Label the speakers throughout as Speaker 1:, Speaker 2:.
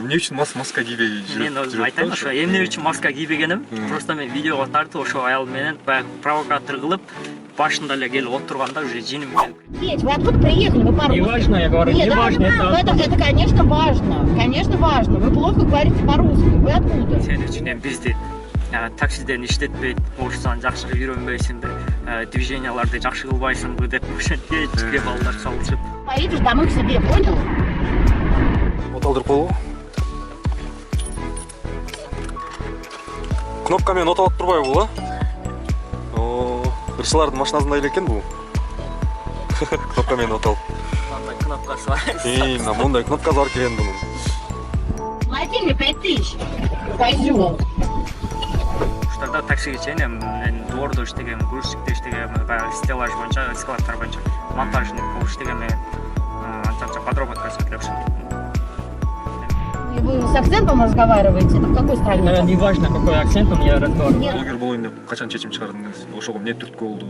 Speaker 1: Эмне үчүн маска кийбей жүрөт?
Speaker 2: Мен айтайын, ошо эмне үчүн маска кийбегеним, просто мен видеого тартып ошо аял менен баягы провокатор кылып, башында эле келип отурганда уже жиним келип.
Speaker 3: Петь, вы откуда приехали? Вы по-русски?
Speaker 2: Не важно, я говорю, не важно.
Speaker 3: Это, конечно, важно. Конечно, важно. Вы плохо говорите по-русски. Вы откуда?
Speaker 2: Сен үчүн эми бизди таксиден иштетпейт, ошондон жакшы үйрөнбөйсүңбү, движенияларды жакшы кылбайсыңбы деп ошентип кеп балдар чалышып.
Speaker 3: Поедешь домой к себе, понял?
Speaker 1: Оталдырып болобу? Кнопка менен оталып турбайбы бул, а? Ырчылардын машинасында эле экен бул. Кнопка менен оталып.
Speaker 2: Мындай кнопкасы бар.
Speaker 1: Мына мындай кнопкасы бар экен бунун.
Speaker 3: Плати мне 5000. Козёл.
Speaker 2: Ушунда таксиге чейин мен двордо иштегем, грузчикте иштегем, баягы стеллаж боюнча, складтар боюнча, монтажник болуп иштегем мен. Анча подработка сөйлөп
Speaker 3: И вы с акцентом разговариваете? Это в какой стране?
Speaker 2: Не важно, какой акцент я разговариваю.
Speaker 1: Блогер болоюн деп качан чечим чыгардыңыз? Ошого эмне түрткү болду?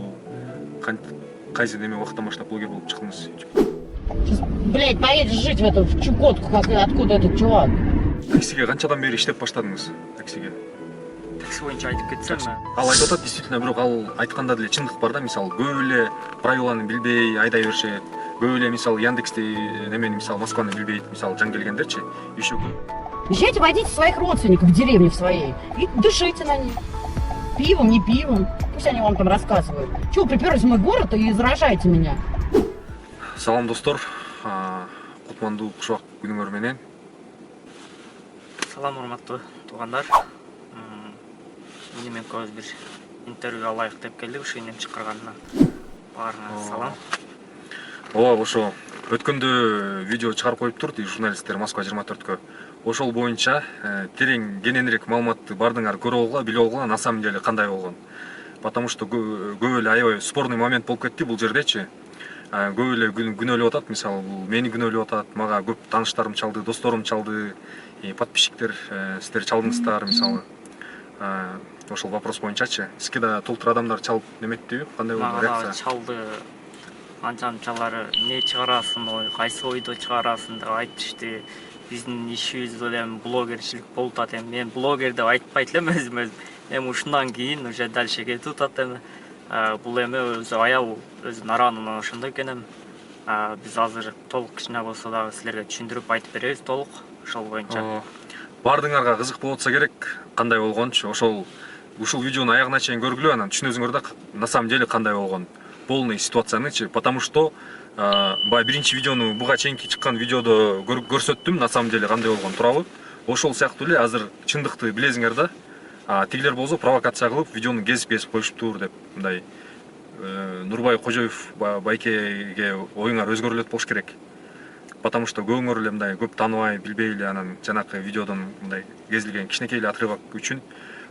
Speaker 1: Кайсы неме убакыттан баштап блогер болуп чыктыңыз?
Speaker 3: Сейчас, блядь, поедешь жить в эту в Чукотку, откуда этот чувак?
Speaker 1: Таксиге канчадан бери иштеп баштадыңыз? Таксиге.
Speaker 2: Такси боюнча айтып кетсем,
Speaker 1: Ал айтып атат, действительно, бирок ал айтканда деле чындык бар да, мисалы көп эле правиланы билбей айдай беришет. Көп эле мисалы Яндексти немени мисалы Москваны билбейт, мисалы жан келгендерчи, еще көп.
Speaker 3: Езжайте, водите своих родственников в деревне в своей и дышите на них. Пивом, не пивом. Пусть они вам там рассказывают. Чего приперлись в мой город и заражаете меня?
Speaker 1: Салам достор, кутмандуу кушак күнүңөр менен.
Speaker 2: салам урматтуу туугандар. Мен көз бир интервью алайык деп келдик, ушу эмне чакырганына баарыңа салам.
Speaker 1: Ооба, ошо өткөндө видео чыгарып коюп турду журналисттер Москва 24-кө. Ошол боюнча терең кененирээк маалыматты бардыңар көрө алгыла, биле алгыла, на самом деле кандай болгон. Потому что көп эле аябай спорный момент болуп кетти бул жердечи. Көп эле күнөөлөп атат, мисалы бул мени күнөөлөп атат, мага көп тааныштарым чалды, досторум чалды, подписчиктер сиздер чалдыңыздар, мисалы. Ошол вопрос боюнчачы, сизге да толтур адамдар чалып неметпиби? Кандай болду реакция?
Speaker 2: Мага чалды, анча-мынчалары эмне чыгарасың, кайсы ойдо чыгарасың деп айтышты. Биздин ишибиз эле блогерчилик болуп атат. Эми мен блогер деп айтпайт элем өзүм. Эми ушундан кийин уже дальше кетип атат эми. Бул эми өзү аял өзү наранынан ошондой экен. Биз азыр толук кичине болсо дагы силерге түшүндүрүп айтып беребиз толук ошол боюнча.
Speaker 1: Бардыңарга кызык болуп атса керек, кандай болгончу? Ушул видеонун аягына чейин көргүлө, анан түшүнөсүңөр да на самом деле кандай болгон. Полный ситуациянычы, потому что баягы биринчи видеону буга чейинки чыккан видеодо көрсөттүм, на самом деле кандай болгон турабы. Ошол сыяктуу эле азыр чындыкты билесиңер да. Тигилер болсо провокация кылып видеону кесип коюшуптур деп мындай Нурбай Кожоев байкеге оюңар өзгөрүлөт болуш керек. Потому что көбүңөр эле мындай көп тааныбай, билбей эле анан жанакы видеодон мындай кезилген кичинекей эле отрывок үчүн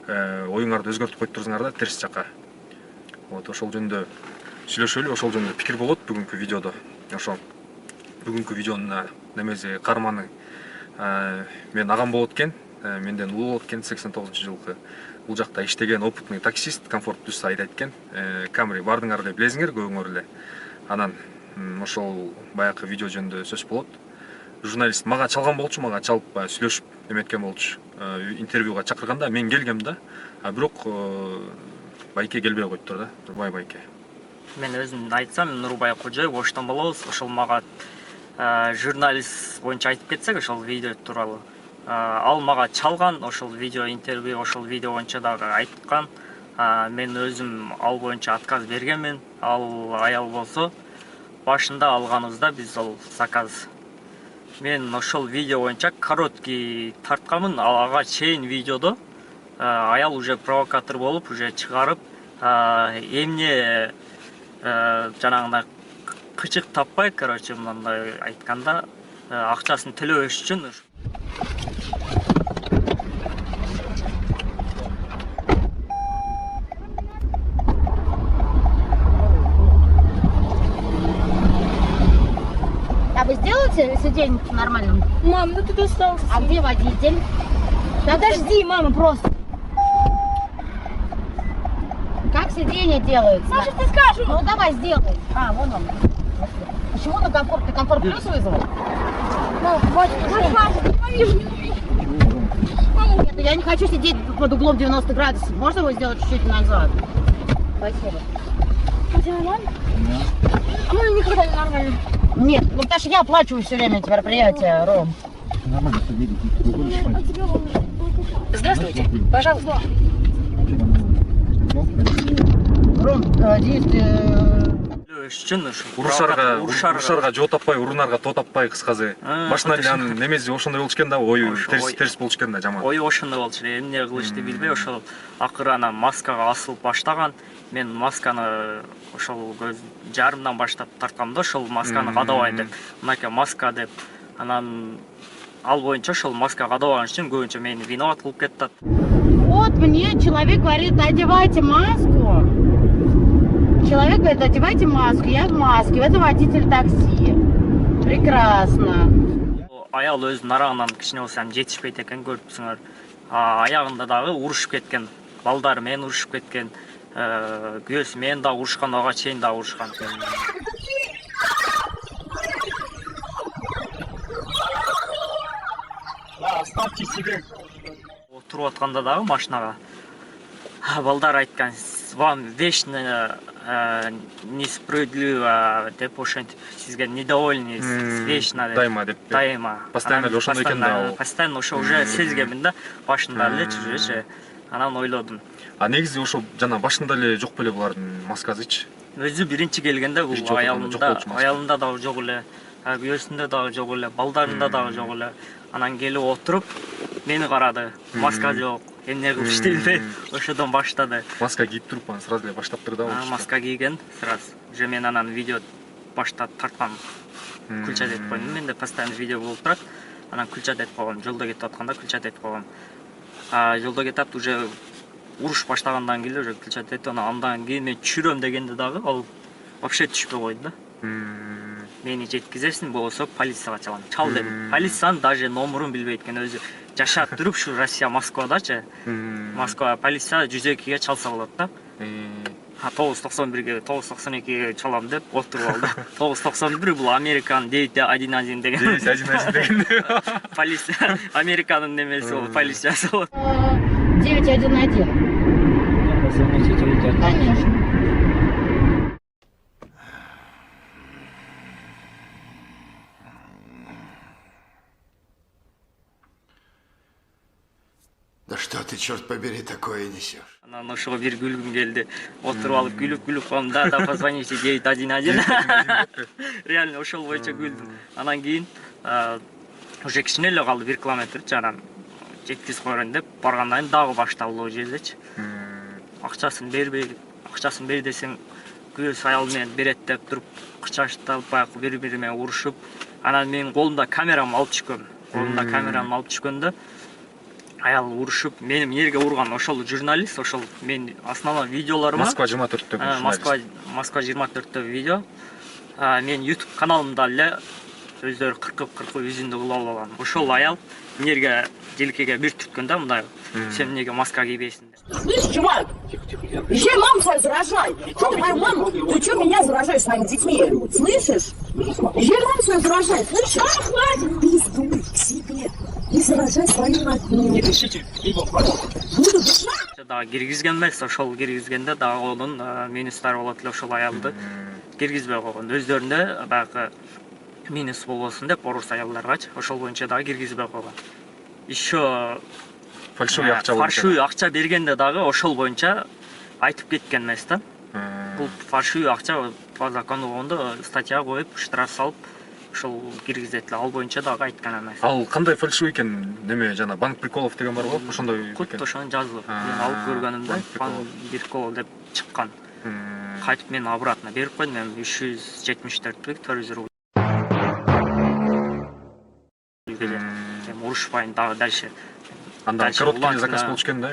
Speaker 1: оюңарды өзгөртүп коюптурсуңар да терс жака. Вот ошол жөнүндө сүйлөшөлү, ошол жөнүндө пикир болот бүгүнкү видеодо. Ошо бүгүнкү видеонун немеси карманы мен агам болот экен, менден улуу болот экен, 89-жылкы. Бул жакта иштеген опытный таксист, комфорт плюс айдайт экен. Камри бардыңар эле билесиңер көбүңөр эле. Анан ошол баягы видео жөнүндө сөз болот. Журналист мага чалган болчу, мага чалып сүйлөшүп эметкен болчу. Интервьюга чакырганда мен келгем да, бирок байке келбей коюптур да, Нурбай байке.
Speaker 2: Мен өзүм айтсам, Нурбай Кожоев оштон болобуз, ошол мага журналист боюнча айтып кетсек, ошол видео тууралуу. Ал мага чалган, ошол видео интервью, ошол видео боюнча дагы айткан. Мен өзүм ал боюнча отказ бергенмин. Ал аял болсо башында алганыбызда биз ал заказ. Мен ошол видео боюнча короткий тартканмын, ага чейин видеодо аял уже провокатор болуп, уже чыгарып, эмне жанагындай кычык таппай, короче, мындай айтканда, акчасын төлөбөш үчүн.
Speaker 3: А вы сделаете сиденье нормальным?
Speaker 4: Мам, ну ты достался.
Speaker 3: А где водитель? Подожди, мама, просто. Как сиденье делается?
Speaker 4: Саша, ты скажешь.
Speaker 3: Ну давай сделай. Вон он. Почему на комфорт? Ты комфорт плюс вызвал? Нет, я не хочу сидеть под углом 90 градусов. Можно его сделать чуть-чуть назад? Спасибо.
Speaker 4: Ну, никогда не нормально.
Speaker 3: Нет, ну потому что я оплачиваю все время эти мероприятия, Ром.
Speaker 4: Здравствуйте. Пожалуйста.
Speaker 3: Ром, Денис, ты...
Speaker 2: Үшін
Speaker 1: урушарга жол таппай, урунарга тоо таппай кыскасы. Башынан анын немеси ошондой болчу экен да, ою терс болчу экен да жаман.
Speaker 2: ой ошондой болчу эле, эмне кылышты билбей ошол акыры анан маскага асылып баштаган. Мен масканы ошол көз жарымдан баштап тарткам да, ошол масканы кадабай деп. Мынакей маска деп. Анан ал боюнча ошол маска кадабаган үчүн көбүнчө мени виноват кылып кетет.
Speaker 3: Вот мне человек говорит, одевайте маску. Человек говорит, одевайте маску. Я в маске. Это водитель такси. Прекрасно.
Speaker 2: Аял өзүнүн арагынан кичине болсо жетишпейт экен, көрүпсүңөр. Аягында дагы урушуп кеткен. Балдары менен урушуп кеткен. Күйөөсү менен дагы урушкан, ага чейин дагы урушкан. Отуруп атканда дагы машинага балдар айткан, вам вечно несправедливо деп ошентип сизге недовольны вечно деп.
Speaker 1: Дайыма деп.
Speaker 2: Дайыма.
Speaker 1: Постоянно эле ошондой экен да.
Speaker 2: Постоянно ошо уже сезгемин да, башында элечи уже. Анан ойлодум.
Speaker 1: А негизи ошо жана башында эле жок беле булардын маскасычы.
Speaker 2: Өзү биринчи келгенде бул аялында дагы жок эле, күйөөсүндө дагы жок эле, балдарында дагы жок эле. Анан келип отуруп мени карады. Маска жок. Эмне кылышты билбей, ошодон баштады.
Speaker 1: Маска кийип туруп анан сразу эле баштаптыр да.
Speaker 2: Маска кийген сразу. Уже мен анан видео башта тарткан. Күлчат этип койдум. Менде постоянно видео болуп турат. Анан күлчат этип койгом. Жолдо кетип атканда күлчат этип койгом. Жолдо кетип уже уруш баштагандан кийин уже күлчат этип, андан кийин мен түшүрөм дегенде дагы ал вообще түшпөй койду да. Мени жеткизесиң болсо полицияга чалам. Чал дедим. Полициянын даже номерун билбейт экен өзү. Жашап туруп ушу Россия Москвадачы. Москва полиция 102-ге чалса болот да. 991-ге, 992-ге чалам деп отуруп алды. 991 бул Американын 911 деген.
Speaker 1: 911 деген.
Speaker 2: Полиция, Американын немеси болот, полициясы болот.
Speaker 3: 911. Конечно.
Speaker 5: Да что ты, черт побери, такое несешь?
Speaker 2: Анан ошого бир күлгүм келди. Отуруп алып күлүп коем. Да, позвоните 911. Реально ошол боюнча күлдүм. Анан кийин уже кичине эле калды 1 километрчи, анан жеткизип койгон деп баргандан кийин дагы башталды ол жердечи. Акчасын бер десең күйөөсү аял менен берет деп туруп кычаштап баягы бири-бири менен урушуп, анан менин колумда камерамды алып түшкөн. Колумда камерамды алып түшкөндө аял урушуп, мени эмнеге урган? Ошол журналист, ошол мен основной видеолорум
Speaker 1: Москва 24-төгү
Speaker 2: Москва 24-тө видео. Мен YouTube каналымда эле өздөрү кыркып үзүндү кылып алган. Ошол аял эмнеге желкеге бир түрткөн да, мындай. Сен эмнеге маска кийбейсиң деп.
Speaker 6: Слышь, чувак, еще маму свою заражай. Что мою маму? Ты что меня заражаешь своими детьми? Слышишь? Еще маму свою заражай, слышишь? Хватит, пизду к себе. И заражай свою мать. Не дышите, его буду дышать.
Speaker 2: Да, киргизген эмес, ошол киргизгенде дагы онун минустары болот эле, ошол аялды киргизбей койгон. Өздөрүндө баягы минус болбосун деп орус аялдаргачы, ошол боюнча дагы киргизбей койгон. Еще фальшивый акча бергенде дагы ошол боюнча айтып кеткен эмес да. Бул фальшивый акча по закону болгондо статья коюп, штраф салып, ошол киргизет эле. Ал боюнча дагы айткан эмес.
Speaker 1: Ал кандай фальшивый экен? Неме жана банк приколов деген бар го, ошондой
Speaker 2: экен. Кут ошону жазылып, мен алып көргөнүмдө банк прикол деп чыккан. Кайтып мен обратно берип койдум, мен 374 рубль. Урушпайын дагы дальше.
Speaker 1: Андан короткий заказ болчу экен да,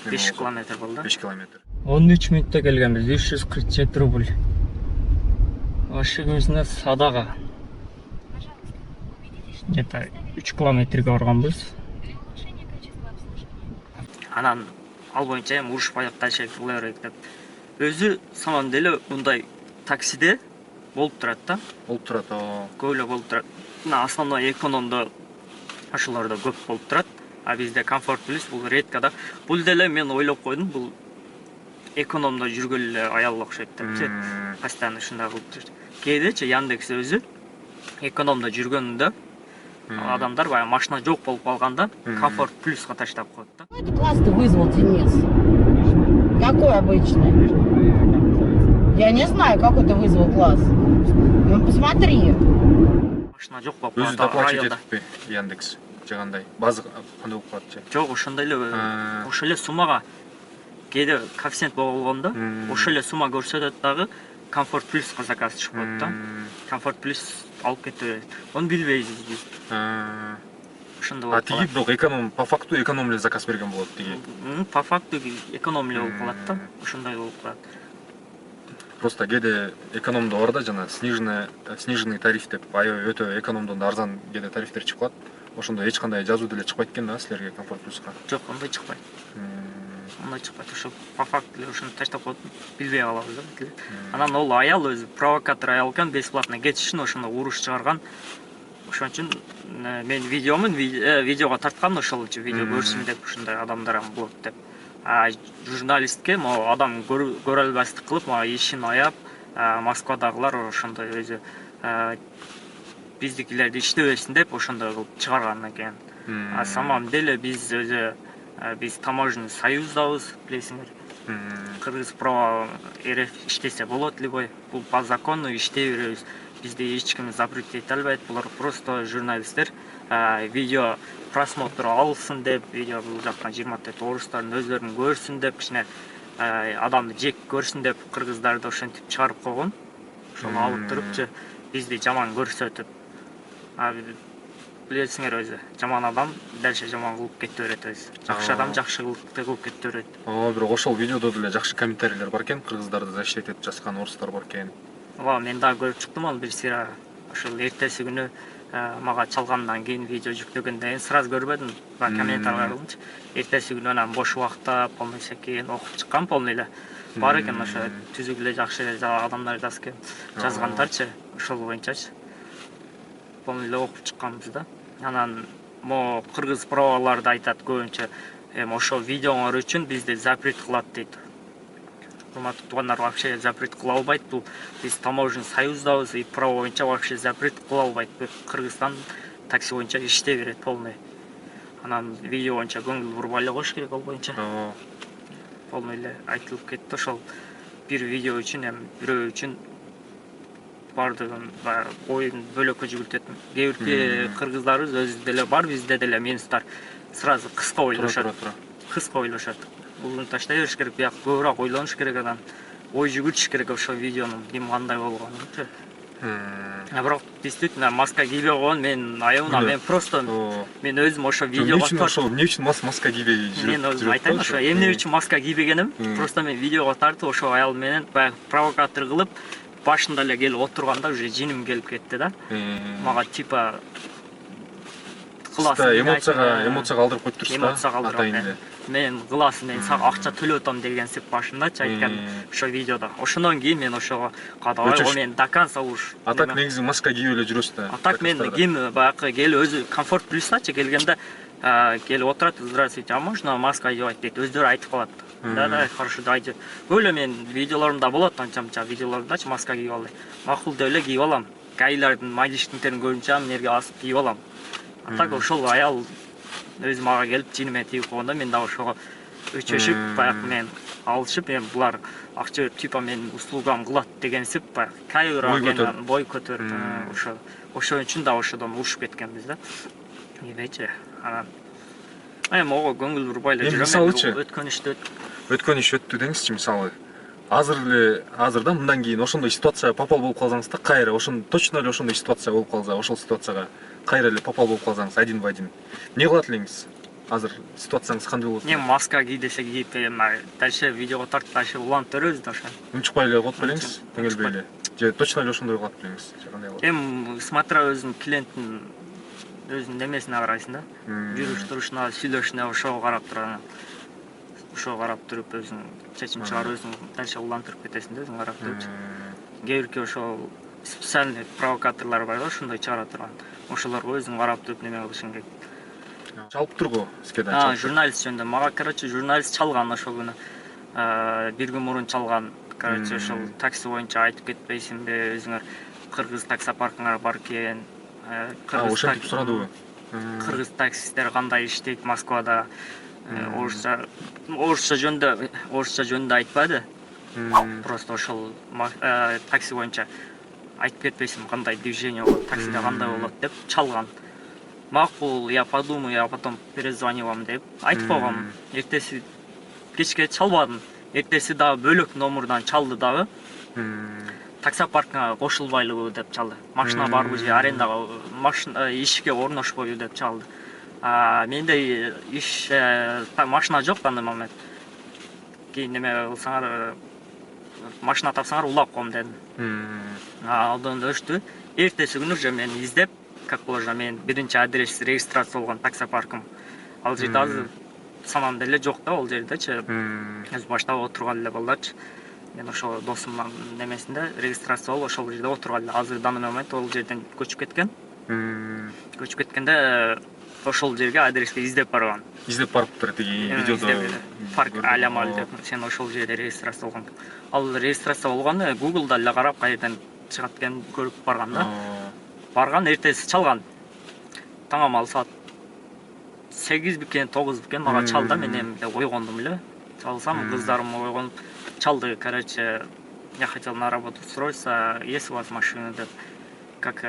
Speaker 2: 5 километр болду.
Speaker 1: 5 километр.
Speaker 2: 13 мүнөттө келгенбиз, 347 рубль. Ашыгыбызда садага. Где-то 3 километрге барганбыз. Анан ал боюнча урушпай дальше кыла берейик деп. Өзү самом деле мындай таксиде болуп турат да.
Speaker 1: Болуп турат.
Speaker 2: Көп эле болуп турат. Мына основной экономдо ошолордо көп болуп турат. А бизде комфорт плюс бул редко да. Бул деле мен ойлоп койдум, бул экономдо жүргөн эле аял окшойт депчи. Постоянно ушундай кылып жүрөт. Кээдечи Яндекс өзү экономдо жүргөндө адамдар баягы машина жок болуп калганда комфорт плюска таштап коет да.
Speaker 3: Какой класс ты вызвал, Денис? Какой обычный? Я не знаю, какой ты вызвал класс. Ну, посмотри.
Speaker 2: Машина жок болуп
Speaker 1: Өзү
Speaker 2: калат
Speaker 1: доплачивать
Speaker 2: районда.
Speaker 1: этиппи Яндекс же кандай? База кандай болуп калат же?
Speaker 2: Жок, ошондой эле ошол эле суммага кээде коэффициент болгондо ошол эле сумма көрсөтөт дагы комфорт плюска заказ чыгып коет да. Комфорт плюс алып кете берет. Onu билбейбиз биз. Ошондой
Speaker 1: А
Speaker 2: болуп
Speaker 1: тиги
Speaker 2: калат.
Speaker 1: бирок эконом по факту эконом эле заказ берген болот тиги.
Speaker 2: По факту эконом эле болуп калат да. Ошондой болуп калат.
Speaker 1: Просто кээде экономдо бар да жана сниженный тариф деп аябай өтө экономдон да арзан кээде тарифтер чыгып калат. Ошондо эч кандай жазуу деле чыкпайт экен да силерге комфорт плюска.
Speaker 2: Жок, андай чыкпайт. Андай чыкпайт. Ошо по факту эле ошону таштап коет. Билбей калабыз да. Анан ол аял өзү провокатор аял экен, бесплатно кетишин ошондо уруш чыгарган. Ошон үчүн мен видеого тарткан ошол үчүн видео көрсүн деп ушундай адамдар болот деп. А журналистке могу адам көрө албастык кылып, могу ишин аяп, Москвадагылар ошондой өзү биздикилерди иштебесин деп ошондой кылып чыгарган экен. А самом деле биз өзү биз таможенный союздабыз, билесиңер. Кыргыз право РФ иштесе болот любой. Бул по закону иштей беребиз. Бизде эч ким запрет эте албайт. Булар просто журналисттер видео просмотр алсын деп, видео бул жактан 20 орустардын өздөрүн көрсүн деп, кичине адамды жек көрсүн деп кыргыздарды ошентип чыгарып койгон. Ошону алып турупчу бизди жаман көрсөтүп. Билесиңер өзү, жаман адам дальше жаман кылып кете берет өзү. Жакшы адам жакшы кылып кете берет.
Speaker 1: Бирок ошол видеодо деле жакшы комментарийлер бар экен, кыргыздарды защищать этип жазган орустар бар экен.
Speaker 2: Мен дагы көрүп чыктым ал бир сыйра. Ошол эртеси күнү мага чалгандан кийин видео жүктөгөндөн кийин сразу көрбөдүм. Комментарий кылдымчы. Эртеси күнү анан бош убакта полный секен окуп чыккан полный эле. Бар экен ошо түзүк эле жакшы эле адамдар жазгандарчы, ошол боюнчачы. Полный эле окуп чыкканбыз да. Анан мо кыргыз праволарды айтат көбүнчө, ошол видеоңор үчүн бизди запрет кылат дейт. Урматтуу туугандар, вообще запрет кыла албайт. Бул биз таможенный союздабыз, и право боюнча вообще запрет кыла албайт. Кыргызстан такси боюнча иштей берет полный. Анан видео боюнча көңүл бурбай эле коюш керек ал боюнча. Полный эле айтылып кетти. Ошол бир видео үчүн бирөө үчүн бардыгын оюн бөлөккө жүгүртөт. Кээ бир кыргыздарыбыз өзү деле бар, бизде деле минустар сразу кыска ойлошот. Кыска ойлошот. Бул таштай бериш керек, бияк көбүрөөк ойлонуш керек, анан ой жүгүртүш керек ошол видеонун ким кандай болгонун. Бирок действительно маска кийбей койгон мен аябына, мен просто мен өзүм ошо видеого
Speaker 1: эмне үчүн маска кийбей жүрөт?
Speaker 2: Мен өзүм айтайын, ошо эмне үчүн маска кийбегеним, просто мен видеого тартып ошо аял менен баягы провокатор кылып башында эле келип отурганда уже жиним келип кетти да. Мага типа кыласың.
Speaker 1: Эмоцияга алдырып коюп турсуз да. Атайын.
Speaker 2: Мен кыласың, мен сага акча төлөп атам дегенсип башындачы айткан ошо видеодо. Ошондон кийин мен ошого кадабай, мен до конца уж.
Speaker 1: А так негизи маска кийип эле жүрөсүз да.
Speaker 2: А так мен ким баягы келип өзү комфорт плюсачы келгенде келип отурат, здравствуйте, а можно маска кийбайт дейт, өздөрү айтып калат. Да, хорошо, дайте. Өлө мен видеолорумда болот, анча-мынча видеолорумдачы маска кийип алды. Макул деп эле кийип алам. Кайлардын майдиштиктерин көрүнчө эмнеге асып кийип алам. А так ошол аял өзү мага келип жиниме тийип койгондо мен да ошого өчөшүп, баягы мен алышып, булар акча берип типа мен услугам кылат дегенсип, баягы кайра бой көтөрүп, ошол үчүн да ошодон ушуп кеткенбиз да. Эмечи, анан ого көңүл бурбай эле жүрөм.
Speaker 1: Өткөн иш өттү деңизчи, мисалы. Азырда мындан кийин ошондой ситуацияга попал болуп калсаңыз да, кайра точно эле ошондой ситуация болуп калса, ошол ситуацияга кайра эле попал болуп калсаңыз один в один. Эмне кылат элеңиз? Азыр ситуацияңыз кандай болот?
Speaker 2: Мен маска кий десе кийип, дальше видеого тартып, дальше уланып беребиз да ошо.
Speaker 1: Унчукпай эле коет белеңиз, теңелбей эле. Же точно эле ошондой кылат белеңиз, же кандай болот?
Speaker 2: Смотря өзүнүн клиенттин өзүнүн немесине карайсың да. Жүрүш турушуна, сүйлөшүнө ошого карап турган. Ошого карап туруп өзүң чечим чыгарып өзүң дальше улантырып кетесиң да, өзүң карап туруп. Кээ бирки ошол специальный провокаторлар бар да, ушундай чыгара турган. Ошолорго өзүң карап туруп неме кылышың керек.
Speaker 1: Чалып турго скеда.
Speaker 2: Журналист жөнүндө мага, короче, журналист чалган ошол күнү. Бир күн мурун чалган. Короче, ошол такси боюнча айтып кетпейсиңби, өзүңөр кыргыз таксопаркыңар бар экен.
Speaker 1: Ошентип сурадыбы?
Speaker 2: Кыргыз таксисттер кандай иштейт Москвада? Орусча жөнүндө айтпады. Просто ошол такси боюнча айтып кетпейсиңби кандай движение болот, таксиде кандай болот деп чалган. Макул, я подумаю, я потом перезвоню вам деп айтып койгом. Эртеси кечке чалбадым. Эртеси дагы бөлөк номердон чалды дагы. Таксопаркка кошулбайлыбы деп чалды. Машина барбы же арендага машина ишке орношпойбу деп чалды. Менде машина жок андай момент. Кийин неме кылсаңар, машина тапсаңар улап коем дедим. Алдан өчтү. Эртеси күнү уже мени издеп, как положено, мен биринчи адрес регистрация болгон таксопаркым. Ал жерде азыр самам деле жок да, ал жердечи. Өз баштап отурган эле балдарчы. Мен ошол досумдун немесинде регистрация болуп ошол жерде отурган эле. Азыр данный момент ал жерден көчүп кеткен. Көчүп кеткенде ошол жерге адреске издеп барган.
Speaker 1: Издеп барыптыр тиги видеодо.
Speaker 2: Парк Алямал деп сен ошол жерде регистрация болгон. Ал регистрация болгону Google'да эле карап кайерден чыгат экенин көрүп барган да. Барган, эртеси чалган. Таңамал саат 8 бикен 9 бикен мага чалды, мен эми ойгондум эле. Чалсам, кыздарым ойгонуп чалды, короче, я хотел на работу устроиться, есть у вас машина деп, как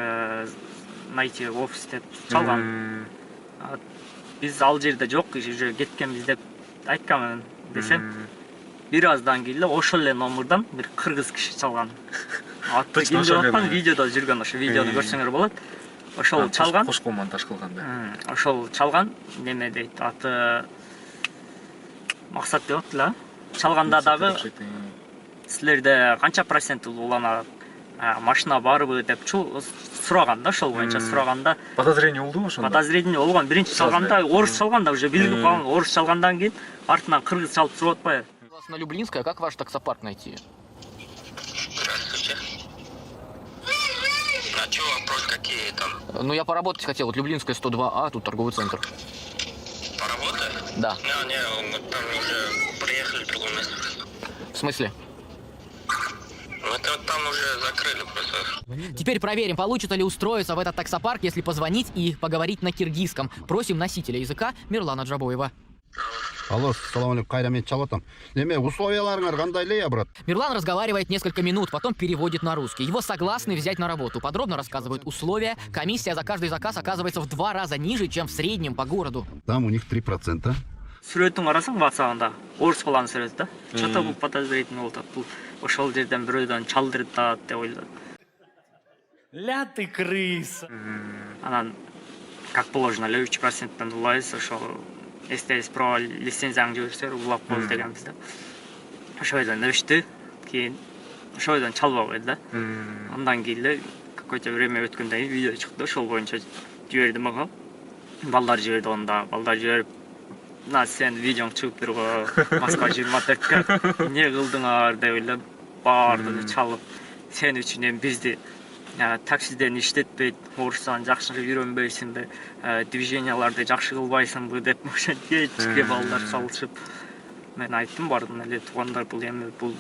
Speaker 2: найти офис деп чалган. Биз ал жерде жок, уже кеткенбиз деп айтканмын десем, бир аздан кийин ошол эле номердон бир кыргыз киши чалган. Атты кимде аткан видеодо жүргөн, ошо видеону көрсөңөр болот. Ошол чалган.
Speaker 1: Кошко монтаж кылган да.
Speaker 2: Ошол чалган, неме дейт, аты Максат деп атты. Чалганда дагы силерде канча процент уланат, машина барбы деп сураган да, ошол боюнча сураганда.
Speaker 1: Подозрение болдубу ошондо?
Speaker 2: Подозрение болгон. Биринчи чалганда орус чалганда уже билип калган, орус чалгандан кийин артынан кыргыз чалып туруп атпайбы?
Speaker 7: На Люблинская, как ваш таксопарк найти?
Speaker 8: Здравствуйте. А что вопрос какие там?
Speaker 7: Ну, я поработать хотел. Вот Люблинская 102А, тут торговый центр.
Speaker 8: Поработать?
Speaker 7: Да.
Speaker 8: Не, мы там уже приехали в другое место.
Speaker 7: В смысле?
Speaker 8: Ну, это там уже закрыли просто.
Speaker 9: Теперь проверим, получится ли устроиться в этот таксопарк, если позвонить и поговорить на киргизском. Просим носителя языка Мирлана Джабоева.
Speaker 10: Алло, салам алейкум, кайра мен чалатам. Неме, условияларыңар кандай эле, брат?
Speaker 9: Мирлан разговаривает несколько минут, потом переводит на русский. Его согласны взять на работу. Подробно рассказывают условия. Комиссия за каждый заказ оказывается в 2 раза ниже, чем в среднем по городу.
Speaker 10: Там у них 3%.
Speaker 2: Сүрөтүн карасаң WhatsApp-ында орус баланын сүрөтү да. Что-то бул подозрительный болуп атат. Бул ошол жерден бирөөдөн чалдырып да деп ойлодум.
Speaker 11: Ля ты крыса.
Speaker 2: Анан как положено, 3%-тан улайбыз, ошол эстебиз про лицензияңды жиберсеңер улап коебуз дегенбиз да. Ошойдон өчтү, кийин ошойдон чалбай койду да. Андан кийин эле какое-то время өткөндөн кийин видео чыкты, ошол боюнча жиберди мага. Балдар жиберди онда, балдар жиберип, на сен видеоң чыгып турго, Москва 24-кө эмне кылдыңар деп эле баардыгы чалып, сен үчүн эми бизди таксиден иштетпейт, орустан жакшы үйрөнбөйсүңбү, движенияларды жакшы кылбайсыңбы деп кечке балдар салышып. Мен айттым, бардым эле, туугандар, бул эми бул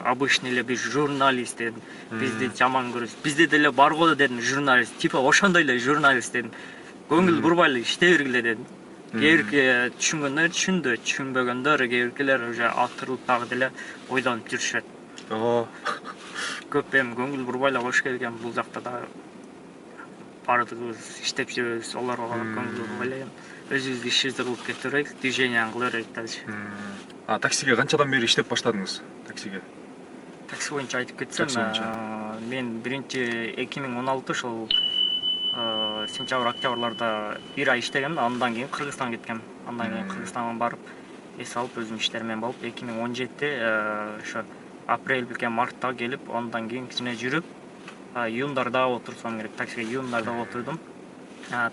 Speaker 2: обычный эле бир журналист дедим. Бизди жаман көрөсүз. Бизде деле бар го дедим, журналист. Типа ошондой эле журналист дедим. Көңүл бурбай эле иштей бергиле дедим. Кээ түшүнгөндөр түшүндү, түшүнбөгөндөр кээбиркилер уже атырылып дагы деле ойлонуп жүрүшөт. Көп эми көңүл бурбай эле кош керек экен, бул жакта да баардыгыбыз иштеп жүрөбүз, олорго көңүл бурбай эле өзүбүздүн ишибизди кылып кете берейик, движениени кыла берейик дальше.
Speaker 1: Таксиге канчадан бери иштеп баштадыңыз? Таксиге
Speaker 2: боюнча айтып кетсем, мен биринчи 2016 ошол сентябрь октябрларда 1 ай иштегем, андан кийин Кыргызстанга кеткем. Андан кийин Кыргызстанга барып, эс алып өзүмдүн иштеримен болуп 2017 ошо апрель бикен мартта келип, андан кийин кичине жүрүп, июндарда отурсам керек, таксиге июндарда отурдум.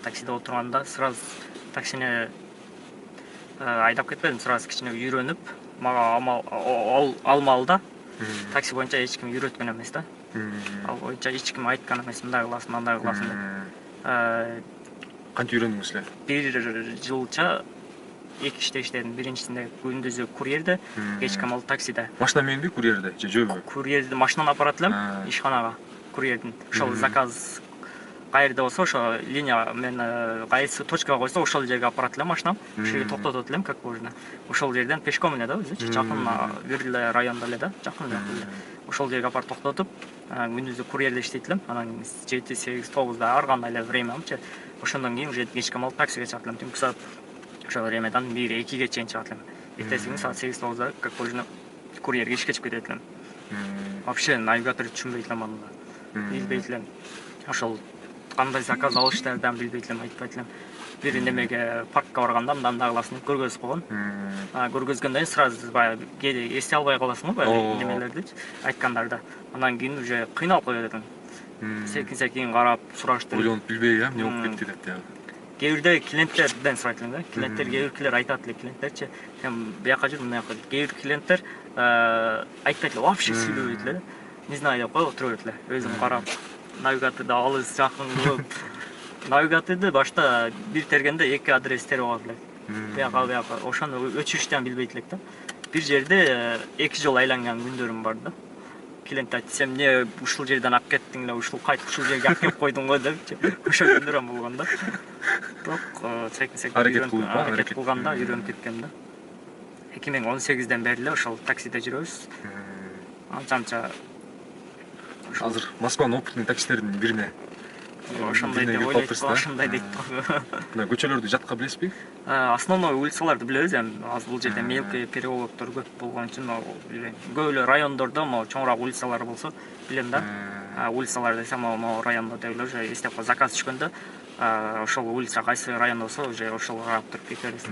Speaker 2: Таксиде отурганда сразу таксини айдап кетпедим, сразу кичине үйрөнүп, мага алмалда такси боюнча эч ким үйрөткөн эмес да. Ал боюнча эч ким айткан эмес, мындай кыласың, мындай кыласың деп.
Speaker 1: Кантип үйрөндүңүз эле?
Speaker 2: Бир жылча эки иште иштедим. Биринчисинде күндүзү курьерде, кечки мал таксиде.
Speaker 1: Машина менби курьерде же жөөбү?
Speaker 2: Курьерди машинаны апарат элем ишканага. Курьердин. Ошол заказ кайерде болсо, ошо линия мен кайсы точкага койсо, ошол жерге апарат элем машинам. Ошол жерге токтотот элем, как положено. Ошол жерден пешком эле да, өзүчү жакын бир эле райондо эле да, жакын эле. Ошол жерге апарып токтотуп, күндүзү курьерде иштейт элем. Анан 7, 8, 9да ар кандай эле времямчы. Ошондон кийин уже кечки мал таксиге чыгат элем. Түнкү саат ошол времядан 1-2ге чейин чыгат элем. Эртеси күнү саат 8-9да, как положено, курьерге ишке чыгып кетет элем. Вообще навигатор түшүнбөйт элем аны. Билбейт элем. Ошол кандай заказ алыштардан билбейт элем, айтпайт элем. Бир немеге паркка барганда мындай кыласың деп көргөзүп койгон. Көргөзгөндөн сразу баягы эсте албай каласың го баягы немелерди айткандарды. Андан кийин уже кыйналып кое бердим. Секин карап сураштырып.
Speaker 1: Ойлонуп билбей, эмне болуп кетти деп да.
Speaker 2: Кээ бирде клиенттерден сурайт элем да. Клиенттер кээ биркилер айтат эле, клиенттерчи, "Мен бияка жүрүм, мына жака." Кээ бир клиенттер айтпайт эле, вообще сүйлөбөйт эле. Не знаю деп коюп отура берет эле. Өзүм карап, навигаторду алыс жакын кылып, навигаторду башта бир тергенде 2 адрес терип алат элек. Бияка, ошону өчүрүштөн билбейт элек да. Бир жерде 2 жолу айланган күндөрүм бар да. Клиент айтты, "Сен эмне ушул жерден алып кеттиң эле, ушул кайтып ушул жерге алып келип койдуң го" депчи. Ошол күндөрүм болгон да. Бирок секин аракет кылганда үйрөнүп кеткем да. 2018ден бери эле ошол таксиде жүрөбүз. Анча
Speaker 1: Азыр Москванын опытный таксистердин бирине.
Speaker 2: Ошондой деп ойлойт, ошондой дейт.
Speaker 1: Мына көчөлөрдү жатка билесизби?
Speaker 2: Основной улицаларды билебиз, эми азыр бул жерде мелкий переулоктор көп болгон үчүн билбейм. Көп эле райондордо могу чоңураак улицалар болсо билем да. Улицалар десем могу райондо деп эле уже эстеп кой заказ түшкөндө, ошол улица кайсы район болсо уже ошол карап туруп кетебиз.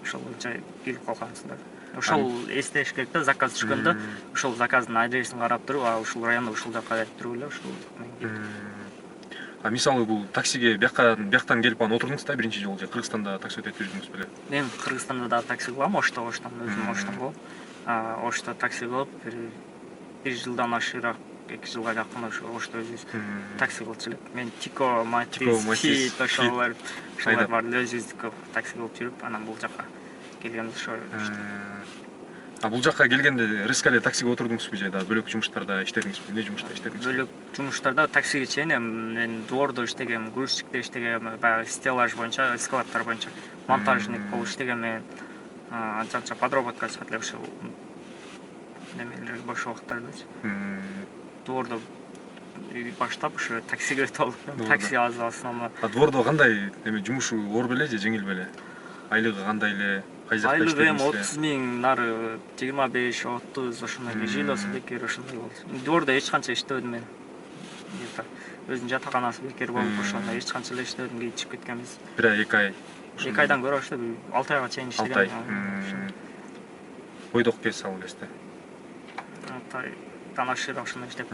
Speaker 2: Ошол боюнча билип калганбыз да. Ошол эстеш керек да, заказ түшкөндө ошол заказдын адресин карап туруп, ушул райондо ушул жака деп туруп эле ошол.
Speaker 1: Мисалы бул таксиге бияктан келип анан отурдуңуз да биринчи жолу же Кыргызстанда такси өтөт жүрдүңүз беле?
Speaker 2: Мен Кыргызстанда да такси кылам, Оштон өзүм Оштон болуп. Ошто такси кылып, бир жылдан ашыраак, 2 жылга жакын Ошто өзүбүз такси кылчу элек. Мен Тико, Матис, ошолор бар өзүбүздүкү такси кылып жүрүп, анан бул жака келгенде ошо.
Speaker 1: Бул жака келгенде рискале таксиге отурдуңузбу же да бөлөк жумуштарда иштедиңизби? Эмне жумушта иштедиңиз?
Speaker 2: Бөлөк жумуштарда таксиге чейин мен двордо иштегем, грузчикте иштегем, баягы стеллаж боюнча, складтар боюнча монтажник болуп иштегем мен. Анча подработка чыгат эле ошол немелер бош убактардачы. Двордо баштап ошо таксиге өтүп алдым. Такси аз основной.
Speaker 1: Двордо кандай эме жумушу оор беле же жеңил беле? Айлыгы кандай эле?
Speaker 2: Айлыгы эми 30 000, нары 25-30 ошондой жилосы бекер ошондой болду. Двордо эч канча иштебедим мен. Өзүнүн жатаканасы бекер болуп ошондой эч канча эле иштебедим, кийин чыгып кеткенбиз.
Speaker 1: 1-2 ай.
Speaker 2: 2 айдан көрө ошто 6 айга чейин иштегем.
Speaker 1: 6 ай. Бойдок кез ал кезде.
Speaker 2: 6 айдан ашыраак ошондой иштеп.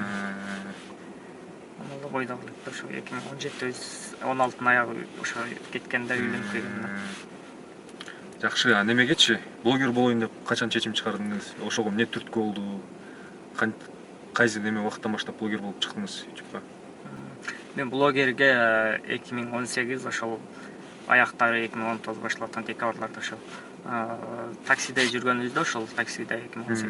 Speaker 2: Анан бойдок ошо 2017 16 аягы ошо кеткенде үйлөнүп келгем да.
Speaker 1: Жакшы, немегечи? Блогер болоюн деп качан чечим чыгардыңыз? Ошого эмне түрткү болду? Кайсы неме убакыттан баштап блогер болуп чыктыңыз YouTube'га?
Speaker 2: Мен блогерге 2018 ошол аяктары 2019 башлаткан декабрларда ошол таксиде жүргөнүбүздө ошол таксиде 2018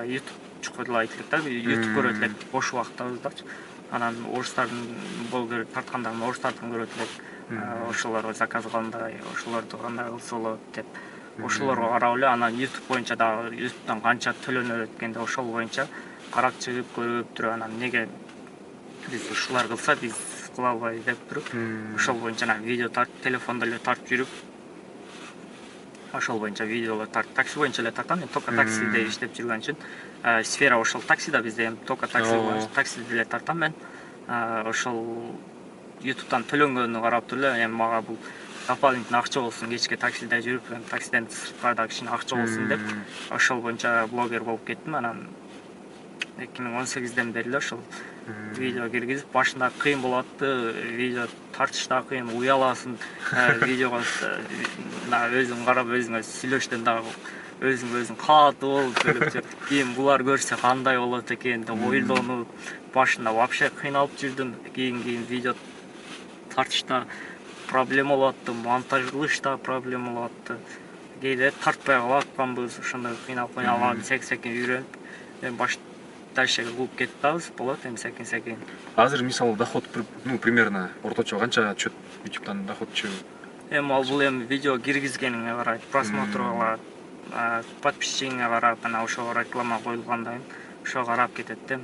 Speaker 2: YouTube чукула айтылат да, YouTube көрөт элек бош убактыбыздачы. Анан орустардын блогер тарткандарын орустардан көрөт элек. Ошолорго заказ кандай, ошолорду кандай кылса болот деп. Ошолорго карап эле анан YouTube боюнча дагы YouTube'дан канча төлөнөт экенде ошол боюнча карап чыгып көрүп туруп анан неге биз ушулар кылса биз кыла албайбыз деп туруп ошол боюнча видео тартып, телефондо эле тартып жүрүп ошол боюнча видеолор тартып, такси боюнча эле тарткан, мен только таксиде иштеп жүргөн үчүн сфера ошол таксида бизде эми только таксиде эле тартам мен. Ошол YouTube'дан төлөнгөнү карап туруп эле эми мага бул дополнительный акча болсун, кечке таксиде жүрүп, таксиден сырткарда кичине акча болсун деп ошол боюнча блогер болуп кеттим. Анан 2018ден бери эле ошол видео киргизип, башында кыйын болуп атты, видео тартышта кыйын, уяласың, видеого өзүң карап өзүңө сүйлөштөн дагы өзүң каатып болуп өлүп кийин булар көрсө кандай болот экен деп ойлонуп башында вообще кыйналып жүрдүм. Кийин видео тартышта проблема болуп атты, монтаж кылышта проблема болуп атты. Кээде тартпай калып атканбыз, ошондой кыйналып секин үйрөнүп, эми баш дальше кылып кетебиз, болот эми секин.
Speaker 1: Азыр мисалы доход примерно орточо канча түшөт YouTube'дан доходчу?
Speaker 2: Эми ал бул эми видео киргизгениңе карайт, просмотрга карайт, подписчигиңе карап, анан ошого реклама коюлгандан кийин ошого карап кетет да.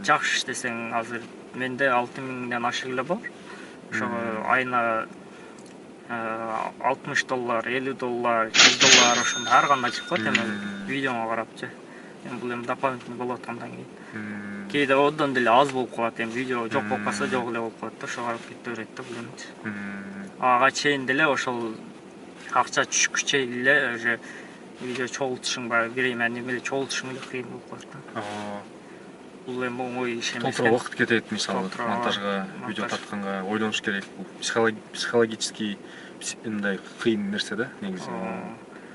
Speaker 2: Жакшы иштесең, азыр менде 6000ден ашык эле бар. Ошого айына $60, $50, $100 ошондой ар кандай чыгып коет эми видеоңо карапчы. Эми бул эми дополнительный болуп аткандан кийин. Кээде одон деле аз болуп калат, эми видео жок болуп калса жок эле болуп калат да, ошого карап кете берет да бул эми. Ага чейин деле ошол акча түшүшкө чейин эле уже видео чогултушуң баягы берейин неме эле чогултушуң эле кыйын болуп калат да. Бул эми оңой иш эмес.
Speaker 1: Толтура убакыт кетет мисалы монтажга, видео тартканга, ойлонуш керек. Бул психологический мындай кыйын нерсе да негизи.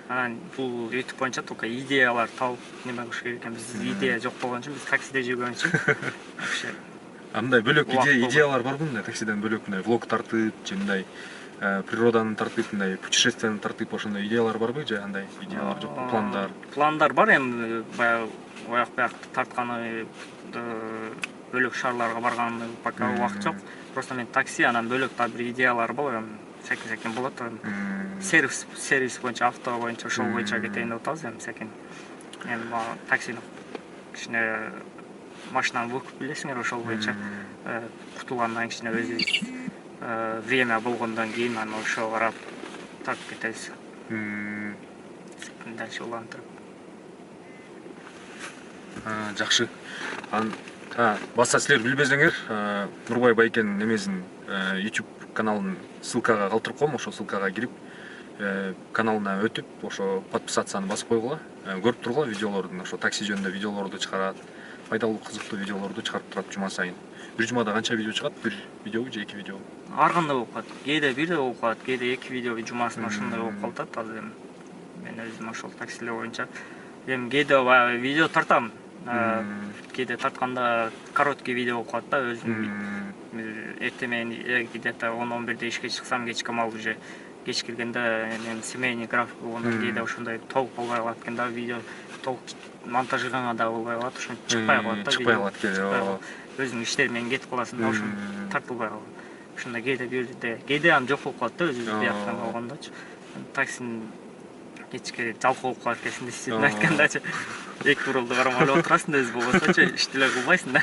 Speaker 2: Анан бул YouTube боюнча только идеялар табып неме кылыш керек экен. Биз идея жок болгон үчүн, биз таксиде жүргөн үчүн вообще.
Speaker 1: Мындай бөлөк идеялар барбы мындай таксиден бөлөк мындай влог тартып, же мындай природаны тартып, мындай путешествияны тартып, ошондой идеялар барбы же андай идеялар жокпу, пландар?
Speaker 2: Пландар бар эми, баягы ояк-буякты тартканы, бөлөк шаарларга барганы пока убакыт жок. Просто мен такси, анан бөлөк да бир идеялар бар, эми секин болот. Сервис боюнча, авто боюнча, ошол боюнча кетейин деп атабыз эми секин. Эми таксини кичине машинаны букуп билесиңер, ошол боюнча кутулгандан кичине өзүбүз время болгондон кийин анан ошого карап тартып кетебиз. Дальше улантырып.
Speaker 1: Жакшы. Баса силер билбесеңер, Нурбай Байкенин немесин YouTube каналын ссылкага калтырып коем, ошол ссылкага кирип, каналына өтүп, ошо подписацияны басып койгула, көрүп тургула видеолордун, ошо такси жөнүндө видеолорду чыгарат, пайдалуу кызыктуу видеолорду чыгарып турат жума сайын. Бир жумада канча видео чыгат? Бир видеобу же 2 видео?
Speaker 2: Ар кандай болуп калат. Кээде бир болуп калат, кээде 2 видео жумасына ошондой болуп калат. Азыр эми мен өзүм ошол таксилер боюнча эми кээде баягы видео тартам. Кээде тартканда короткий видео болуп калат да, өзүм эртемен где-то 10-11де ишке чыксам, кечке мал уже кеч киргенде мен семейный график болгондон кээде ошондой толук болбой калат экен да, видео толук монтажлаганга да болбой калат, ошон чыкпай калат да.
Speaker 1: Чыкпай калат кээде.
Speaker 2: Өзүң иштери менен кетип каласың да, ошон тартылбай калат. Ошондо кээде бирде, кээде ам жок болуп калат да, өзүбүз бияктан болгондочу. Таксинин кечке жалкоо болуп калат экенсиң да, сиздин айткандачы. Эки бурулду карап ойлоп отурасың да, өзү болбосочу иш деле кылбайсың да.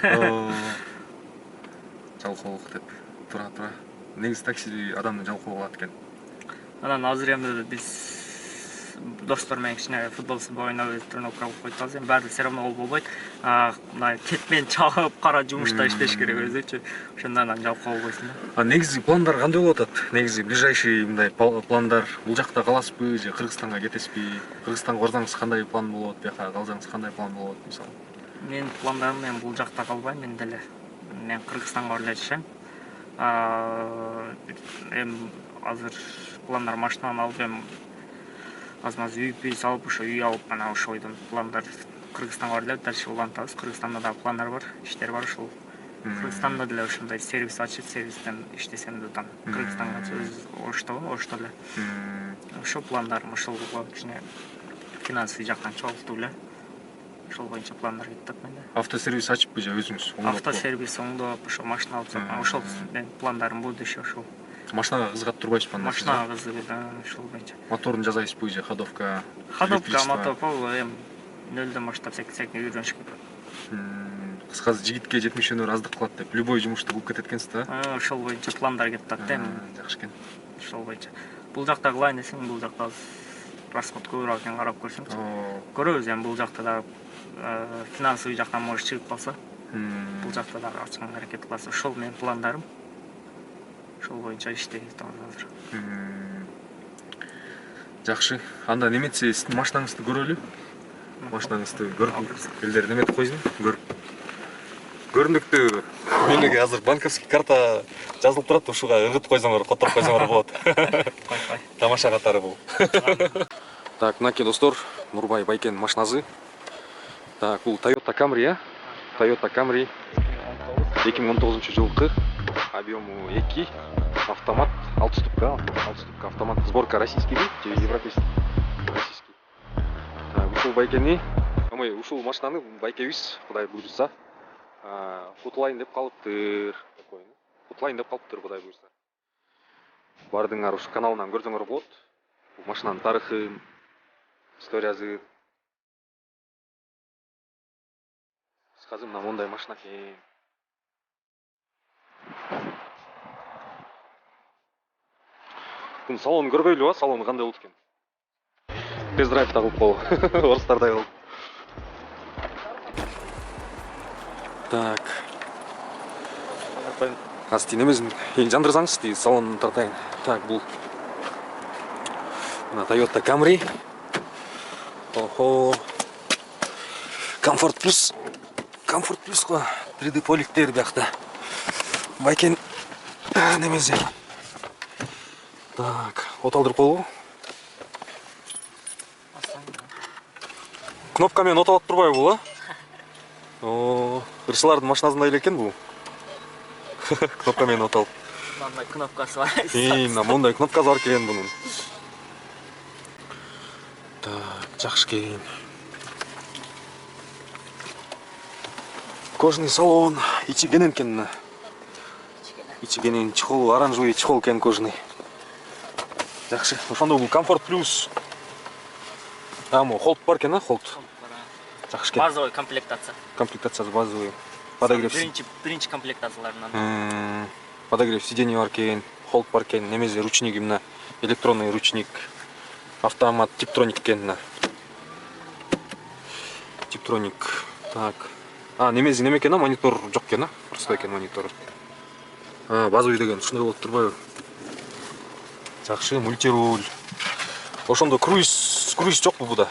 Speaker 1: Жалкоолук деп тура. Негизи такси адамды жалкоо кылат экен.
Speaker 2: Анан азыр эми биз достор менен кичине футбол ойноп тренировка кылып койтабыз. Эми баары все равно болбойт. Мына кетмен чагып, кара жумушта иштеш керек өзүчү. Ошондон анан жалкоо болбойсуң да.
Speaker 1: Негизи пландар кандай болуп атат? Негизи ближайший мындай пландар бул жакта каласызбы же Кыргызстанга кетесизби? Кыргызстанга барсаңыз кандай план болот, бияка калсаңыз кандай план болот мисалы?
Speaker 2: Менин пландарым эми бул жакта калбайм, мен деле. Мен Кыргызстанга барып жашайм. Эми азыр пландар машинаны алып, эми аз-маз үй салып, ошо үй алып, анан ошо ойдон пландар Кыргызстанга барып дальше улантабыз. Кыргызстанда да пландар бар, иштер бар ошол. Кыргызстанда деле ошондой сервис ачып, сервистен иштесем деп атам. Кыргызстанга Ошто эле. Ошо пландарым, ошол кичине финансовый жактан чогултуу эле. Ошол боюнча пландар кетип атат менде.
Speaker 1: Автосервис ачыппы же өзүңүз оңдоп?
Speaker 2: Автосервис оңдоп, ошо машина алып сатам. Ошол менин пландарым будущее ошол.
Speaker 1: Машинага кызыгат турбайсызбы анда?
Speaker 2: Машинага кызыгат, ошол боюнча.
Speaker 1: Моторун жасайсызбы же ходовка?
Speaker 2: Ходовка, мотор, эми нөлдөн баштап секин үйрөнүш керек.
Speaker 1: Кыскасы жигитке 70 аздык кылат деп, любой жумушту кылып кетет экенсиз да?
Speaker 2: Ошол боюнча пландар кетип атат эми.
Speaker 1: Жакшы экен.
Speaker 2: Ошол боюнча. Бул жакта кылайын десең, бул жакта расход көбүрөөк экен, карап көрсөңчү. Көрөбүз эми бул жакта да финансовый жактан может чыгып калса, бул жакта да ачканга аракет кыласыз. Ошол менин пландарым. Ошол боюнча иштейт азыр.
Speaker 1: Жакшы. Анда неметсе сиздин машинаңызды көрөлү. Машинаңызды көрүп, элдер неметип койсун, көрүп. Көрүндүктүү. Менеге азыр банковский карта жазылып турат, ушуга ыргытып койсоңор, которуп койсоңор болот. Тамаша катары бул. Так, мынакей достор, Нурбай Байкенин машинасы. Так, бул Toyota Camry, Toyota Camry 2019 жылкы, объему 2, автомат, 6 ступка автомат, сборка российский или европейский? Российский. Так, ушул Байкени, ушул машинаны Байкебиз, Кудай буйрса, утулайын деп калыптыр, Кудай буйрса. Бардыңар ушу каналынан көрсөңөр болот. Бул машинанын тарыхын, историясы. Кызым, мына мондай машина экен. Бунун салонун көрбөйлүбү? Салону кандай болот экен? Тест-драйв да кылып коелу. Орустардай болуп. Так. Асти немесин жандырсаңыз дейт, салонун тартайын. Так, бул мына Toyota Camry. Охо. Комфорт плюс го. 3D поликтер биякта. Байкен немеси. Так, от алдырып коелу. Кнопка менен от алып турбайбы бул, а? О, ырчылардын машинасындай эле экен бул. Кнопка менен от алып.
Speaker 2: Мындай кнопкасы бар.
Speaker 1: Мына мондай кнопкасы бар экен бунун. Так, жакшы экен. Кожаный салон, ичи кенен экен. Ичи кенен чехол, оранжевый чехол экен кожаный. Жакшы. Ошондо бул комфорт плюс. Мо холд бар экен, холд. Жакшы экен.
Speaker 2: Базовый комплектация.
Speaker 1: Комплектациясы базовый. Подогрев.
Speaker 2: Биринчи комплектацияларынан.
Speaker 1: Подогрев сидений бар экен, холд бар экен, немесе ручник именно электронный ручник. Автомат типтроник экен. Типтроник. Так. Немесе неме экен, монитор жок экен, простой экен монитор. Базовый деген ушундай болуп турбайбы? Жакшы, мультируль. Ошондо круиз жокпу буда?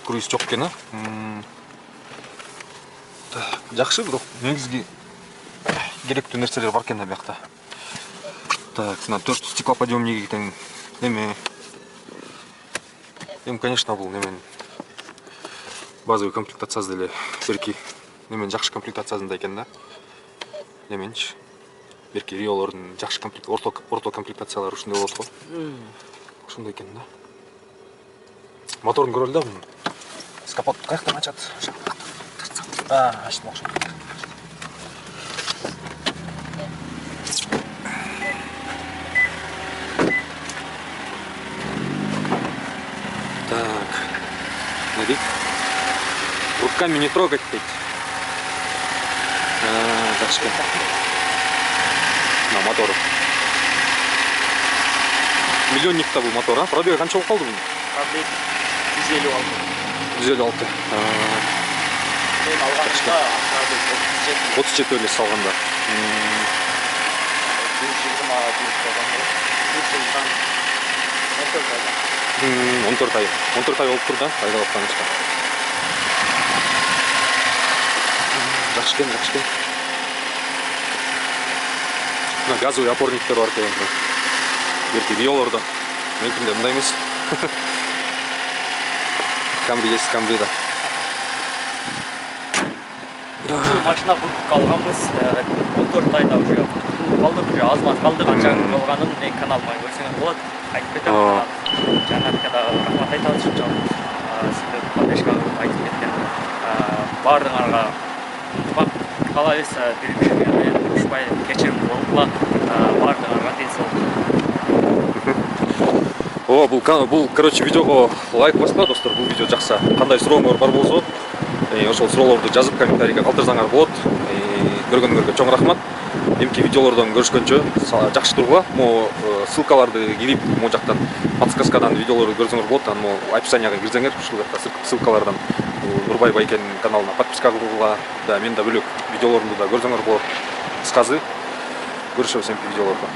Speaker 1: Круиз жок экен, Так, жакшы, бирок негизги керектүү нерселер бар экен биякта. Так, мына 4 стеклоподъемниги тең неме. Конечно, бул немен базовый комплектациясы деле берки немен жакшы комплектациясында экен да. Неменчи? Берки Риолордун жакшы орто комплектациялары ушундай болот го. Ушундай экен да. Моторун көрөлү да бунун. Капот каяктан ачат? Ачтым окшойт. Так. Смотри. Руками не трогать ведь. Зашли. На мотор. Миллионник-то был мотор, а? Пробег канча болуп калды бунун?
Speaker 2: Пробег 156.
Speaker 1: 156.
Speaker 2: Мен алганда пробег
Speaker 1: 37 эле салганда. 14 ай болуп тур да, айдап атканычка. Жакшы экен. Мына газовый опорниктер бар экен. Берки Риолордо. Меникинде мындай эмес. Камри есть, Камрида.
Speaker 2: Машина куруп калганбыз. 14 айда уже калдык, уже азмат калды, канча калганын экран алмай көрсөңөр болот. Айтып кетем. Жанатка да рахмат айтабыз ушунча. Сиздер поддержка айтып кеткен. Бардыңарга калабыз бири-бириңерге урушпай кечирип болуп, бардыңарга ден соолук.
Speaker 1: Бул короче видеого лайк басыңдар достор. Бул видео жакса, кандай сурооңор бар болсо, ошол суроолорду жазып комментарийге калтырсаңар болот. Көргөнгөргө чоң рахмат. Эмки видеолордон көрүшкөнчө жакшы тургула. Мо ссылкаларды кирип, мо жактан подсказкадан видеолорду көрсөңөр болот. Аны описанияга кирсеңер, ушул жакта ссылкалардан Нурбай Байкенин каналына подписка кылууга, да мен да бөлөк видеолорумду да көрсөңөр болот. Кыскасы көрүшөбүз эмки видеолордо.